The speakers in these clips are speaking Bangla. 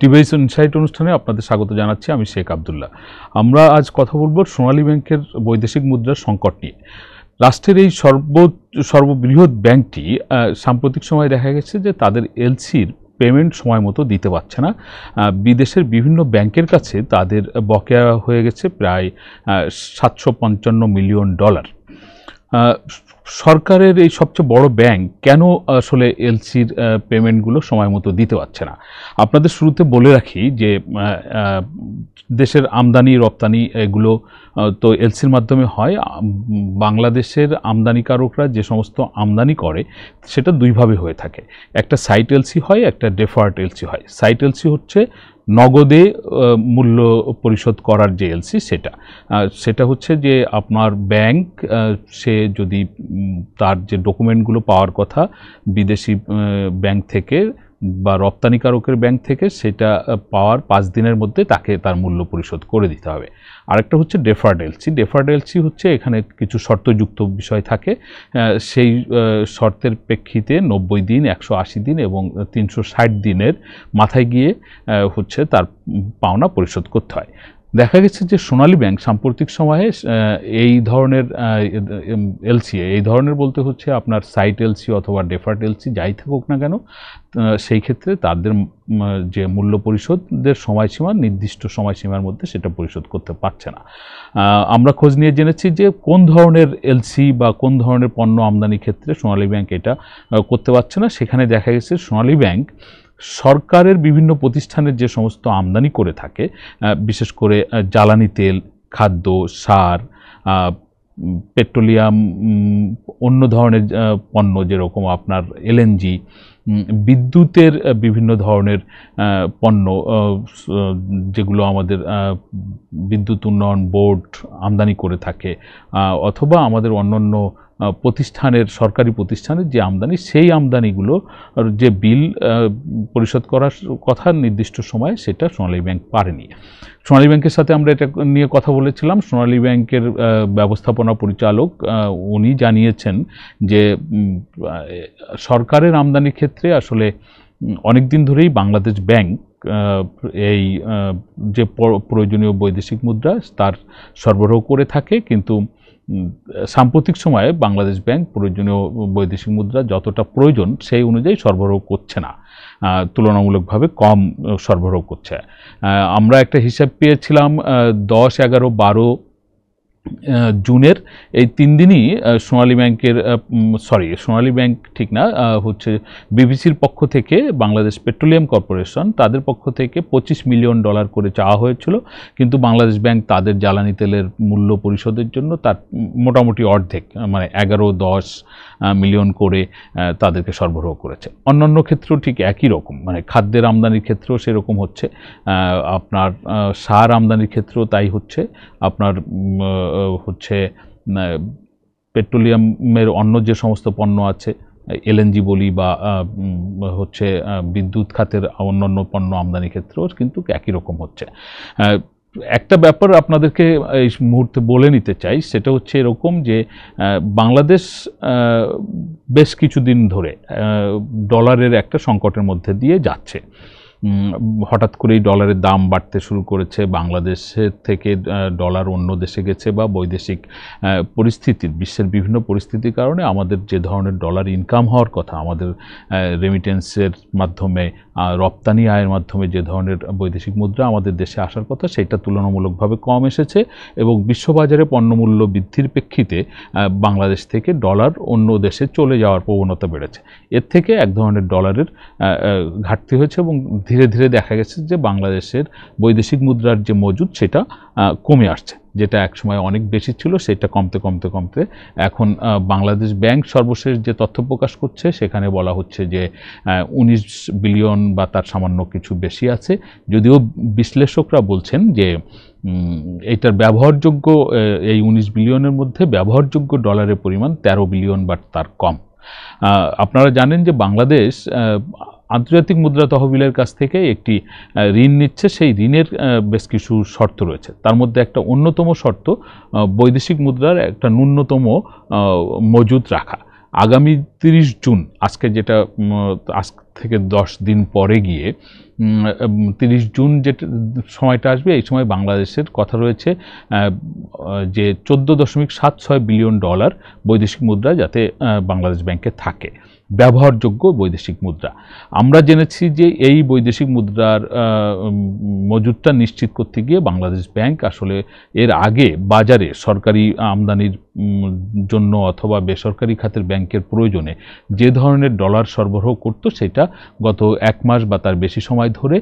টিভিএস ইনসাইট অনুষ্ঠানে আপনাদের স্বাগত জানাচ্ছি। আমি শেখ আব্দুল্লাহ। আমরা আজ কথা বলবো সোনালী ব্যাংকের বৈদেশিক মুদ্রার সংকট নিয়ে। রাষ্ট্রের এই সর্ববৃহৎ ব্যাংকটি সাম্প্রতিক সময়ে দেখা গেছে যে তাদের এলসির পেমেন্ট সময় মতো দিতে পারছে না। বিদেশের বিভিন্ন ব্যাংকের কাছে তাদের বকেয়া হয়ে গেছে প্রায় $755 মিলিয়ন। সরকারের এই সবচেয়ে বড় ব্যাংক কেন আসলে এলসির পেমেন্টগুলো সময় মতো দিতে পারছে না? আপনাদের শুরুতে বলে রাখি যে দেশের আমদানি রপ্তানি এগুলো তো এলসির মাধ্যমে হয়। বাংলাদেশের আমদানিকারকরা যে সমস্ত আমদানি করে সেটা দুইভাবে হয়ে থাকে, একটা সাইট এলসি হয়, একটা ডেফার্ড এলসি হয়। সাইট এলসি হচ্ছে নগদে মূল্য পরিশোধ করার যে এলসি, সেটা হচ্ছে যে আপনার ব্যাংক সে যদি তার যে ডকুমেন্টগুলো পাওয়ার কথা বিদেশি ব্যাংক থেকে বা রপ্তানিকারকের ব্যাংক থেকে, সেটা পাওয়ার 5 দিনের মধ্যে তাকে তার মূল্য পরিশোধ করে দিতে হবে। আরেকটা হচ্ছে ডেফার্ড এলসি। ডেফার্ড এলসি হচ্ছে এখানে কিছু শর্তযুক্ত বিষয় থাকে, সেই শর্তের প্রেক্ষিতে 90 দিন, 180 দিন এবং 360 দিনের মাথায় গিয়ে হচ্ছে তার পাওনা পরিশোধ করতে হয়। দেখা গেছে যে সোনালী ব্যাংক সাম্প্রতিক সময়ে এই ধরনের এলসি, এই ধরনের বলতে হচ্ছে আপনার সাইট এলসি অথবা ডেফার্ড এলসি যাই থাকুক না কেন, সেই ক্ষেত্রে তাদের যে মূল্য পরিশোধের সময়সীমা, নির্দিষ্ট সময়সীমার মধ্যে সেটা পরিশোধ করতে পারছে না। আমরা খোঁজ নিয়ে জেনেছি যে কোন ধরনের এলসি বা কোন ধরনের পণ্য আমদানি ক্ষেত্রে সোনালী ব্যাংক এটা করতে পারছে না। সেখানে দেখা গেছে সোনালী ব্যাংক সরকারের বিভিন্ন প্রতিষ্ঠানের যে সমস্ত আমদানি করে থাকে, বিশেষ করে জ্বালানি তেল, খাদ্য, সার, পেট্রোলিয়াম, অন্য ধরনের পণ্য যেরকম আপনার এলএনজি, বিদ্যুতের বিভিন্ন ধরনের পণ্য যেগুলো আমাদের বিদ্যুৎ উন্নয়ন বোর্ড আমদানি করে থাকে, অথবা আমাদের অন্যান্য প্রতিষ্ঠানের, সরকারি প্রতিষ্ঠানের যে আমদানি, সেই আমদানিগুলো যে বিল পরিশোধ করার কথা নির্দিষ্ট সময়ে, সেটা সোনালী ব্যাংক পারেনি। সোনালী ব্যাংকের সাথে আমরা এটা নিয়ে কথা বলেছিলাম। সোনালী ব্যাংকের ব্যবস্থাপনা পরিচালক উনি জানিয়েছেন যে সরকারের আমদানির ক্ষেত্রে আসলে অনেক দিন ধরেই বাংলাদেশ ব্যাংক এই যে প্রয়োজনীয় বৈদেশিক মুদ্রা তার সরবরাহ করে থাকে, কিন্তু সাম্প্রতিক সময়ে বাংলাদেশ ব্যাংক প্রয়োজনীয় বৈদেশিক মুদ্রা যতটা প্রয়োজন সেই অনুযায়ী সরবরাহ করছে না, তুলনামূলকভাবে কম সরবরাহ করছে। আমরা একটা হিসাব পেয়েছিলাম 10, 11, 12 জুনের এই 3 দিনই সোনালী ব্যাংকের, সোনালী ব্যাংক ঠিক না, হচ্ছে বিবিসির পক্ষ থেকে বাংলাদেশ পেট্রোলিয়াম কর্পোরেশন, তাদের পক্ষ থেকে $25 মিলিয়ন করে চাওয়া হয়েছিল, কিন্তু বাংলাদেশ ব্যাংক তাদের জ্বালানি তেলের মূল্য পরিশোধের জন্য তার মোটামুটি অর্ধেক, মানে 11-10 মিলিয়ন করে তাদেরকে সরবরাহ করেছে। অন্যান্য ক্ষেত্রেও ঠিক একই রকম, মানে খাদ্যের আমদানির ক্ষেত্রেও সেরকম হচ্ছে, আপনার সার আমদানির ক্ষেত্রেও তাই হচ্ছে, আপনার হচ্ছে পেট্রোলিয়ামের অন্য যে সমস্ত পণ্য আছে, এলএনজি বলি বা হচ্ছে বিদ্যুৎ খাতের অন্যান্য পণ্য আমদানি ক্ষেত্রেও কিন্তু একই রকম হচ্ছে। একটা ব্যাপার আপনাদেরকে এই মুহূর্তে বলে নিতে চাই, সেটা হচ্ছে এরকম যে বাংলাদেশ বেশ কিছুদিন ধরে ডলারের একটা সংকটের মধ্যে দিয়ে যাচ্ছে। হঠাৎ করেই ডলারের দাম বাড়তে শুরু করেছে, বাংলাদেশের থেকে ডলার অন্য দেশে গেছে, বা বৈদেশিক পরিস্থিতির, বিশ্বের বিভিন্ন পরিস্থিতির কারণে আমাদের যে ধরনের ডলার ইনকাম হওয়ার কথা, আমাদের রেমিটেন্সের মাধ্যমে, রপ্তানি আয়ের মাধ্যমে যে ধরনের বৈদেশিক মুদ্রা আমাদের দেশে আসার কথা, সেটা তুলনামূলকভাবে কম এসেছে এবং বিশ্ববাজারে পণ্যমূল্য বৃদ্ধির প্রেক্ষিতে বাংলাদেশ থেকে ডলার অন্য দেশে চলে যাওয়ার প্রবণতা বেড়েছে। এর থেকে এক ধরনের ডলারের ঘাটতি হয়েছে এবং ধীরে ধীরে দেখা গেছে যে বাংলাদেশের বৈদেশিক মুদ্রার যে মজুদ সেটা কমে আসছে, যেটা একসময় অনেক বেশি ছিল, সেটা কমতে কমতে কমতে এখন বাংলাদেশ ব্যাংক সর্বশেষ যে তথ্য প্রকাশ করছে সেখানে বলা হচ্ছে যে 19 বিলিয়ন বা তার সামান্য কিছু বেশি আছে, যদিও বিশ্লেষকরা বলছেন যে এটার ব্যবহারযোগ্য, এই 19 বিলিয়নের মধ্যে ব্যবহারযোগ্য ডলারের পরিমাণ 13 বিলিয়ন বা তার কম। আপনারা জানেন যে বাংলাদেশ আন্তর্জাতিক মুদ্রা তহবিলের কাছ থেকে একটি ঋণ নিচ্ছে, সেই ঋণের বেশ কিছু শর্ত রয়েছে। তার মধ্যে একটা অন্যতম শর্ত বৈদেশিক মুদ্রার একটা ন্যূনতম মজুদ রাখা। আগামী 30 জুন, আজকে যেটা আজ থেকে 10 দিন পরে গিয়ে 30 জুন যে সময়টা আসবে এই সময় বাংলাদেশের কথা রয়েছে যে $14.76 বিলিয়ন বৈদেশিক মুদ্রা যাতে বাংলাদেশ ব্যাংকে থাকে, ব্যবহারযোগ্য বৈদেশিক মুদ্রা। আমরা জেনেছি যে এই বৈদেশিক মুদ্রার মজুদটা নিশ্চিত করতে গিয়ে বাংলাদেশ ব্যাংক আসলে এর আগে বাজারে সরকারি আমদানির জন্য অথবা বেসরকারি খাতের ব্যাংকের প্রয়োজনে যে ধরনের ডলার সরবরাহ করত সেটা গত 1 মাস বা তার বেশি সময় ধরে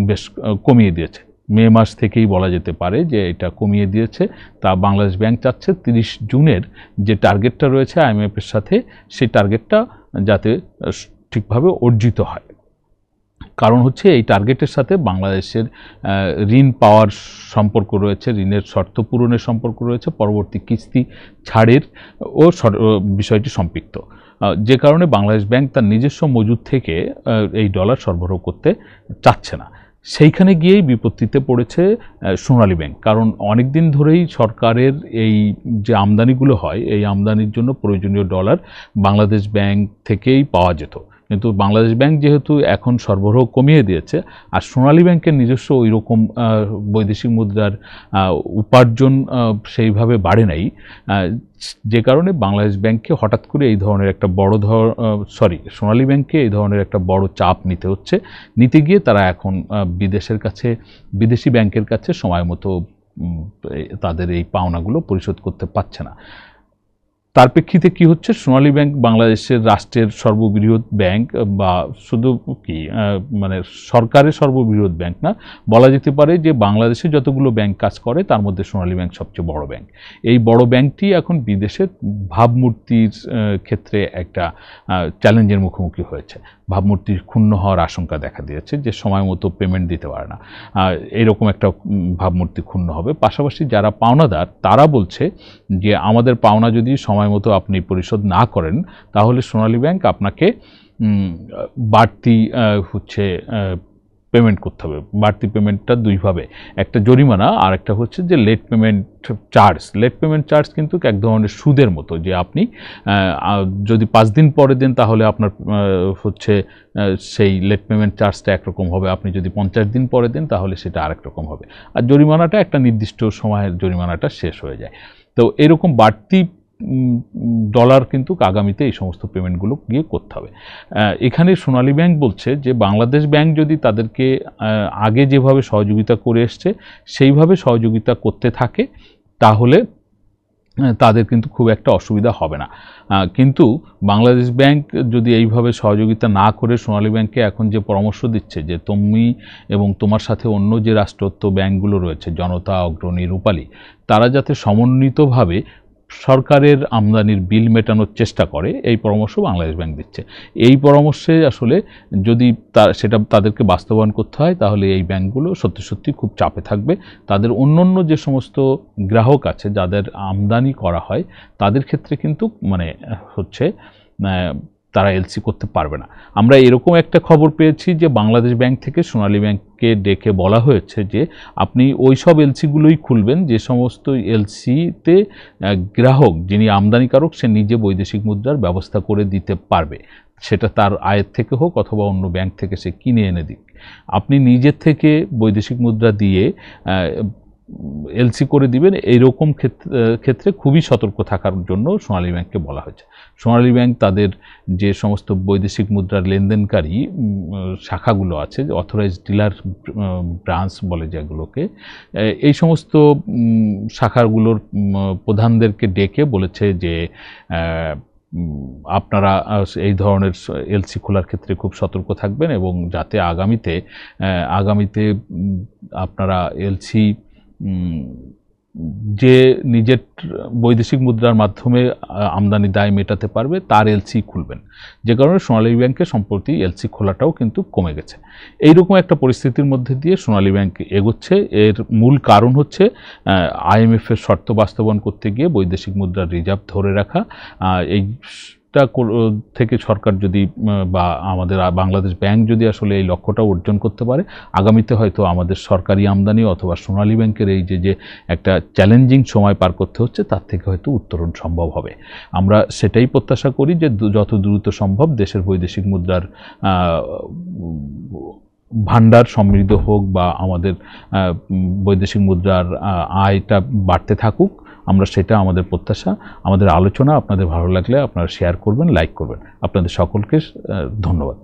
বেশ কমিয়ে দিয়েছে। মে মাস থেকেই বলা যেতে পারে যে এটা কমিয়ে দিয়েছে। তা বাংলাদেশ ব্যাংক চাচ্ছে 30 জুনের যে টার্গেটটা রয়েছে IMF এর সাথে সেই টার্গেটটা যাতে ঠিকভাবে অর্জিত হয়। কারণ হচ্ছে এই টার্গেটের সাথে বাংলাদেশের ঋণ পাওয়ার সম্পর্ক রয়েছে, ঋণের শর্ত পূরণের সম্পর্ক রয়েছে, পরবর্তী কিস্তি ছাড়ের ও বিষয়টি সম্পৃক্ত, যে কারণে বাংলাদেশ ব্যাংক তার নিজস্ব মজুদ থেকে এই ডলার সরবরাহ করতে চাচ্ছে না। সেইখানে গিয়েই বিপত্তিতে পড়েছে সোনালী ব্যাংক। কারণ অনেক দিন ধরেই সরকারের এই যে আমদানিগুলো হয় এই আমদানির জন্য প্রয়োজনীয় ডলার বাংলাদেশ ব্যাংক থেকেই পাওয়া যেত, কিন্তু বাংলাদেশ ব্যাংক যেহেতু এখন সরবরাহ কমিয়ে দিয়েছে আর সোনালী ব্যাংকের নিজস্ব ওই রকম বৈদেশিক মুদ্রার উপার্জন সেইভাবে বাড়ে নাই, যে কারণে বাংলাদেশ ব্যাংককে হঠাৎ করে এই ধরনের একটা সোনালী ব্যাংককে এই ধরনের একটা বড় চাপ নিতে গিয়ে তারা এখন বিদেশি ব্যাংকের কাছে সময় মতো তাদের এই পাওনাগুলো পরিশোধ করতে পারছে না। তার প্রেক্ষিতে কি হচ্ছে, সোনালী ব্যাংক বাংলাদেশের রাষ্ট্রের সর্ববৃহৎ ব্যাংক, বা শুধু কি মানে সরকারের সর্ববৃহৎ ব্যাংক না, বলা যেতে পারে যে বাংলাদেশে যতগুলো ব্যাংক কাজ করে তার মধ্যে সোনালী ব্যাংক সবচেয়ে বড় ব্যাংক। এই বড় ব্যাংকটি এখন বিদেশের ভাবমূর্তির ক্ষেত্রে একটা চ্যালেঞ্জের মুখোমুখি হয়েছে। ভাবমূর্তি ক্ষুণ্ণ হওয়ার আশঙ্কা দেখা দিয়েছে যে সময় মতো পেমেন্ট দিতে পারে না, এইরকম একটা ভাবমূর্তি ক্ষুণ্ণ হবে। পাশাপাশি যারা পাওনাদার তারা বলছে যে আমাদের পাওনা যদি সময় মতো আপনি পরিশোধ না করেন তাহলে সোনালী ব্যাংক আপনাকে বাড়তি পেমেন্ট করতে হবে। বাড়তি পেমেন্টটা দুইভাবে, একটা জরিমানা আর একটা হচ্ছে যে late payment charge. Late payment charge কিন্তু এক ধরনের সুদের মতো, যে আপনি যদি 5 দিন পরে দেন তাহলে আপনার সেই লেট পেমেন্ট চার্জটা একরকম হবে, আপনি যদি 50 দিন পরে দেন তাহলে সেটা আরেক রকম হবে, আর জরিমানাটা একটা নির্দিষ্ট সময়ের জরিমানাটা শেষ হয়ে যায়। তো এরকম বাড়তি ডলার কিন্তু আগামীতে এই সমস্ত পেমেন্টগুলো গিয়ে করতে হবে। এখানে সোনালী ব্যাংক বলছে যে বাংলাদেশ ব্যাংক যদি তাদেরকে আগে যেভাবে সহযোগিতা করে এসছে সেইভাবে সহযোগিতা করতে থাকে তাহলে তাদের কিন্তু খুব একটা অসুবিধা হবে না। কিন্তু বাংলাদেশ ব্যাংক যদি এইভাবে সহযোগিতা না করে সোনালী ব্যাংককে এখন যে পরামর্শ দিচ্ছে যে তুমি এবং তোমার সাথে অন্য যে রাষ্ট্রায়ত্ত ব্যাংকগুলো রয়েছে, জনতা, অগ্রণী, রূপালী, তারা যাতে সমন্বিতভাবে সরকারের আমদানির বিল মেটানোর চেষ্টা করে, এই পরামর্শ বাংলাদেশ ব্যাংক দিচ্ছে। এই পরামর্শে আসলে যদি সেটা তাদেরকে বাস্তবায়ন করতে হয় তাহলে এই ব্যাংকগুলো সত্যি সত্যি খুব চাপে থাকবে। তাদের অন্যান্য যে সমস্ত গ্রাহক আছে যাদের আমদানি করা হয় তাদের ক্ষেত্রে কিন্তু তারা এলসি করতে পারবে না। আমরা এরকম একটা খবর পেয়েছি যে বাংলাদেশ ব্যাংক থেকে সোনালী ব্যাংককে ডেকে বলা হয়েছে যে আপনি ওই সব এলসিগুলোই খুলবেন যে সমস্ত এলসিতে গ্রাহক যিনি আমদানিকারক সে নিজে বৈদেশিক মুদ্রার ব্যবস্থা করে দিতে পারবে, সেটা তার আয়ের থেকে হোক অথবা অন্য ব্যাংক থেকে সে কিনে এনে দিক। আপনি নিজের থেকে বৈদেশিক মুদ্রা দিয়ে এলসি করে দিবেন, এইরকম ক্ষেত্রে খুবই সতর্ক থাকার জন্য সোনালী ব্যাংককে বলা হয়েছে। সোনালী ব্যাংক তাদের যে সমস্ত বৈদেশিক মুদ্রার লেনদেনকারী শাখাগুলো আছে, অথরাইজড ডিলার ব্রাঞ্চ বলে যেগুলোকে, এই সমস্ত শাখাগুলোর প্রধানদেরকে ডেকে বলেছে যে আপনারা এই ধরনের এলসি খোলার ক্ষেত্রে খুব সতর্ক থাকবেন এবং যাতে আগামীতে আপনারা এলসি যে নিজের বৈদেশিক মুদ্রার মাধ্যমে আমদানি দায় মেটাতে পারবে তার এলসি খুলবেন, যে কারণে সোনালী ব্যাংকের সম্প্রতি এলসি খোলাটাও কিন্তু কমে গেছে। এইরকম একটা পরিস্থিতির মধ্যে দিয়ে সোনালী ব্যাংক এগোচ্ছে। এর মূল কারণ হচ্ছে IMF এর শর্ত বাস্তবায়ন করতে গিয়ে বৈদেশিক মুদ্রার রিজার্ভ ধরে রাখা। থেকে সরকার যদি বা আমাদের বাংলাদেশ ব্যাংক যদি আসলে এই লক্ষ্যটা অর্জন করতে পারে, আগামীতে হয়তো আমাদের সরকারি আমদানি অথবা সোনালী ব্যাংকের এই যে একটা চ্যালেঞ্জিং সময় পার করতে হচ্ছে তার থেকে হয়তো উত্তরণ সম্ভব হবে। আমরা সেটাই প্রত্যাশা করি যে যত দ্রুত সম্ভব দেশের বৈদেশিক মুদ্রার ভান্ডার সমৃদ্ধ হোক বা আমাদের বৈদেশিক মুদ্রার আয়টা বাড়তে থাকুক, আমরা সেটা আমাদের প্রত্যাশা। আমাদের আলোচনা আপনাদের ভালো লাগলে আপনারা শেয়ার করবেন, লাইক করবেন। আপনাদের সকলকে ধন্যবাদ।